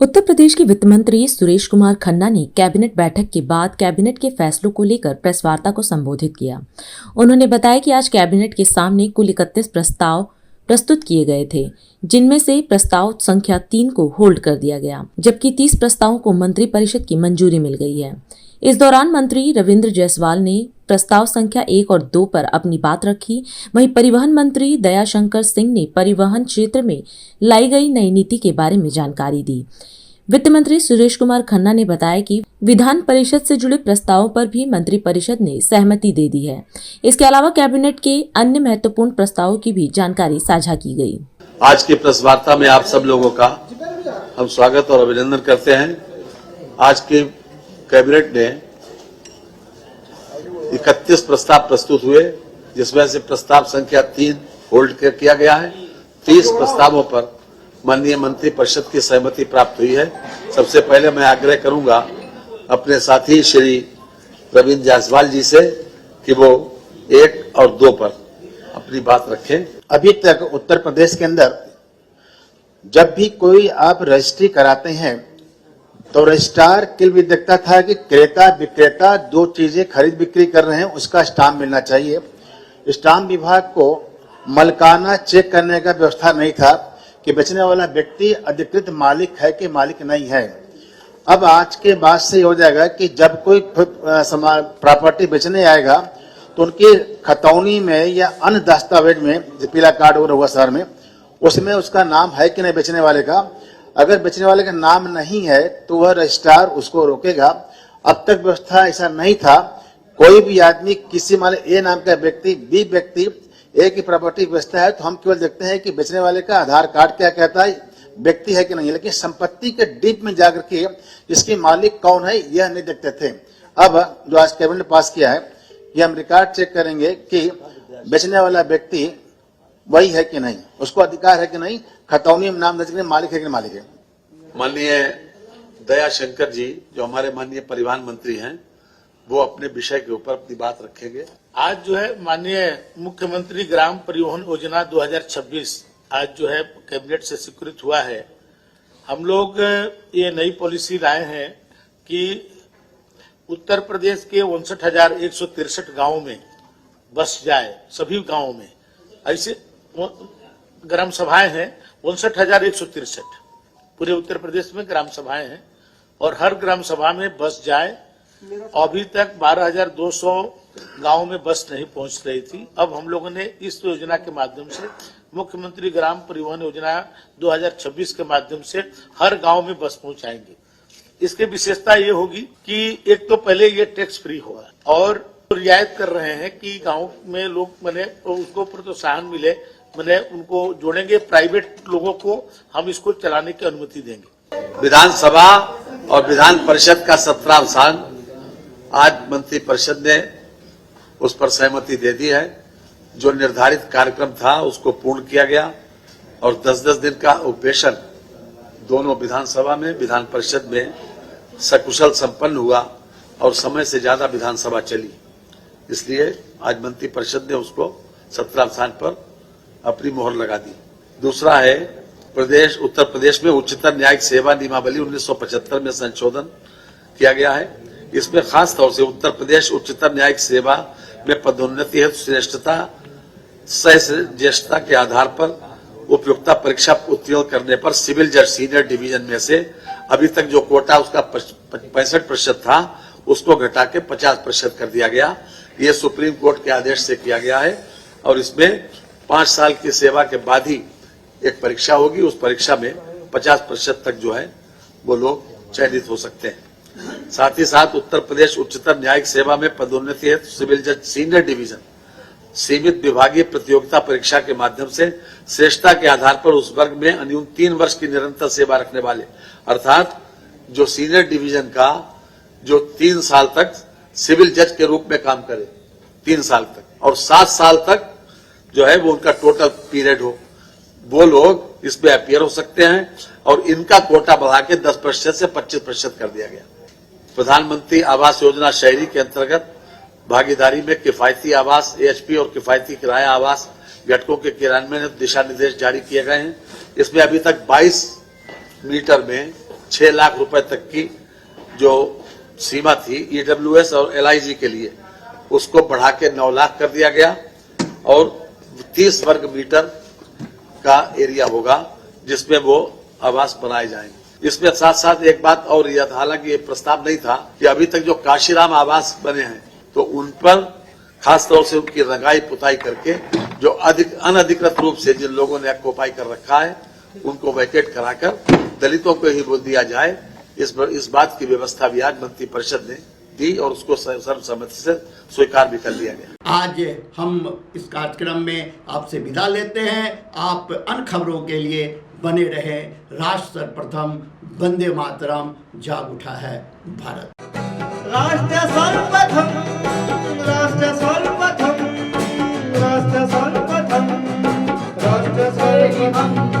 उत्तर प्रदेश के वित्त मंत्री सुरेश कुमार खन्ना ने कैबिनेट बैठक के बाद कैबिनेट के फैसलों को लेकर प्रेस वार्ता को संबोधित किया। उन्होंने बताया कि आज कैबिनेट के सामने कुल 31 प्रस्ताव प्रस्तुत किए गए थे, जिनमें से प्रस्ताव संख्या 3 को होल्ड कर दिया गया, जबकि 30 प्रस्तावों को मंत्रिपरिषद की मंजूरी मिल गई है। इस दौरान मंत्री रविंद्र जायसवाल ने प्रस्ताव संख्या 1 और 2 पर अपनी बात रखी। वहीं परिवहन मंत्री दयाशंकर सिंह ने परिवहन क्षेत्र में लाई गई नई नीति के बारे में जानकारी दी। वित्त मंत्री सुरेश कुमार खन्ना ने बताया कि विधान परिषद से जुड़े प्रस्तावों पर भी मंत्रिपरिषद ने सहमति दे दी है। इसके अलावा कैबिनेट के अन्य महत्वपूर्ण प्रस्तावों की भी जानकारी साझा की गई। आज की प्रेस वार्ता में आप सब लोगों का हम स्वागत और अभिनंदन करते हैं। आज के कैबिनेट ने 31 प्रस्ताव प्रस्तुत हुए, जिसमें से प्रस्ताव संख्या 3 होल्ड किया गया है। 30 प्रस्तावों पर माननीय मंत्रिपरिषद की सहमति प्राप्त हुई है। सबसे पहले मैं आग्रह करूंगा अपने साथी श्री रविंद्र जायसवाल जी से कि वो 1 और 2 पर अपनी बात रखें। अभी तक उत्तर प्रदेश के अंदर जब भी कोई आप रजिस्ट्री कराते हैं तो रजिस्ट्रार केवल भी देखता था कि क्रेता विक्रेता 2 चीजें खरीद बिक्री कर रहे हैं, उसका स्टाम्प मिलना चाहिए। स्टाम्प विभाग को मलकाना चेक करने का व्यवस्था नहीं था कि बेचने वाला व्यक्ति अधिकृत मालिक है कि मालिक नहीं है। अब आज के बाद से हो जाएगा कि जब कोई प्रॉपर्टी बेचने आएगा तो उनकी खतौनी में या अन्य दस्तावेज में, जो पीला कार्ड हुआ शहर में, उसमें उसका नाम है कि नहीं बेचने वाले का। अगर बेचने वाले का नाम नहीं है तो वह रजिस्ट्रार उसको रोकेगा। अब तक व्यवस्था ऐसा नहीं था। कोई भी आदमी किसी मान ए नाम का व्यक्ति बी व्यक्ति एक ही प्रॉपर्टी बेचता है तो हम केवल देखते हैं कि बेचने वाले का आधार कार्ड क्या कहता है, व्यक्ति है कि नहीं, लेकिन संपत्ति के डीप में जाकर के इसके मालिक कौन है यह नहीं देखते थे। अब जो आज कैबिनेट ने पास किया है कि हम रिकॉर्ड चेक करेंगे कि बेचने वाला व्यक्ति वही है कि नहीं, उसको अधिकार है कि नहीं, खतौनी में नाम दर्ज करके मालिक है कि नहीं मालिक है। माननीय दयाशंकर जी जो हमारे माननीय परिवहन मंत्री हैं, वो अपने विषय के ऊपर अपनी बात रखेंगे। आज जो है माननीय मुख्यमंत्री ग्राम परिवहन योजना 2026 आज जो है कैबिनेट से स्वीकृत हुआ है। हम लोग ये नई पॉलिसी लाए हैं कि उत्तर प्रदेश के 59,163 गांवों में बस जाए। सभी गांवों में ऐसे ग्राम सभाएं हैं, 59,163 पूरे उत्तर प्रदेश में ग्राम सभाएं हैं और हर ग्राम सभा में बस जाए। अभी तक 12,200 गांवों में बस नहीं पहुंच रही थी। अब हम लोगों ने इस योजना के माध्यम से मुख्यमंत्री ग्राम परिवहन योजना 2026 के माध्यम से हर गांव में बस पहुंचाएंगे। इसकी विशेषता ये होगी कि एक तो पहले ये टैक्स फ्री होगा और रियायत कर रहे हैं कि गांव में लोग मैंने उसको प्रोत्साहन मिले, मैंने उनको जोड़ेंगे। प्राइवेट लोगों को हम इसको चलाने की अनुमति देंगे। विधानसभा और विधान परिषद का 17वां अवसान आज मंत्रिपरिषद ने उस पर सहमति दे दी है। जो निर्धारित कार्यक्रम था उसको पूर्ण किया गया और 10-10 दिन का उपवेशन दोनों विधानसभा में विधान परिषद में सकुशल संपन्न हुआ और समय से ज्यादा विधानसभा चली। इसलिए आज मंत्रिपरिषद ने उसको 17वां अवसान पर अपनी मोहर लगा दी। दूसरा है उत्तर प्रदेश में उच्चतर न्यायिक सेवा नियमावली 1975 में संशोधन किया गया है। इसमें खास तौर से उत्तर प्रदेश उच्चतर न्यायिक सेवा में पदोन्नति हेतु श्रेष्ठता सह ज्येष्ठता के आधार पर उपयुक्तता परीक्षा उत्तीर्ण करने पर सिविल जज सीनियर डिवीजन में से अभी तक जो कोटा उसका 65% था उसको घटा के 50% कर दिया गया। ये सुप्रीम कोर्ट के आदेश से किया गया है और इसमें 5 साल की सेवा के बाद ही एक परीक्षा होगी। उस परीक्षा में 50% तक जो है वो लोग चयनित हो सकते हैं। साथ ही साथ उत्तर प्रदेश उच्चतर न्यायिक सेवा में पदोन्नति हेतु सिविल जज सीनियर डिवीजन सीमित विभागीय प्रतियोगिता परीक्षा के माध्यम से श्रेष्ठता के आधार पर उस वर्ग में न्यूनतम 3 वर्ष की निरंतर सेवा रखने वाले, अर्थात जो सीनियर डिवीजन का जो 3 साल तक सिविल जज के रूप में काम करे 3 साल तक, और 7 साल तक जो है वो उनका टोटल पीरियड हो, वो लोग इसमें अपीयर हो सकते हैं और इनका कोटा बढ़ा के 10% से 25% कर दिया गया। प्रधानमंत्री आवास योजना शहरी के अंतर्गत भागीदारी में किफायती आवास एएचपी और किफायती किराया आवास घटकों के क्रियान्वयन दिशा निर्देश जारी किए गए हैं। इसमें अभी तक 22 मीटर में 6 लाख रुपए तक की जो सीमा थी ईडब्ल्यूएस और एलआईजी के लिए, उसको बढ़ा के 9 लाख कर दिया गया और 30 वर्ग मीटर का एरिया होगा जिसमें वो आवास बनाए जाएंगे। इसमें साथ साथ एक बात और यह था, हालांकि ये प्रस्ताव नहीं था, कि अभी तक जो काशीराम आवास बने हैं तो उन पर खास तौर से उनकी रंगाई पुताई करके जो अनधिकृत रूप से जिन लोगों ने ऑक्युपाई कर रखा है उनको वैकेट कराकर दलितों को ही वो दिया जाए, इस बात की व्यवस्था भी आज मंत्रिपरिषद ने दी और उसको सर्वसम्मति से स्वीकार भी कर लिया गया। आज हम इस कार्यक्रम में आपसे विदा लेते हैं। आप अन्य खबरों के लिए बने रहे। राष्ट्र सर्वप्रथम, वंदे मातरम, जाग उठा है भारत। राष्ट्र सर्वप्रथम, राष्ट्र सर्वप्रथम, राष्ट्र सर्वप्रथम, राष्ट्र सर्वप्रथम।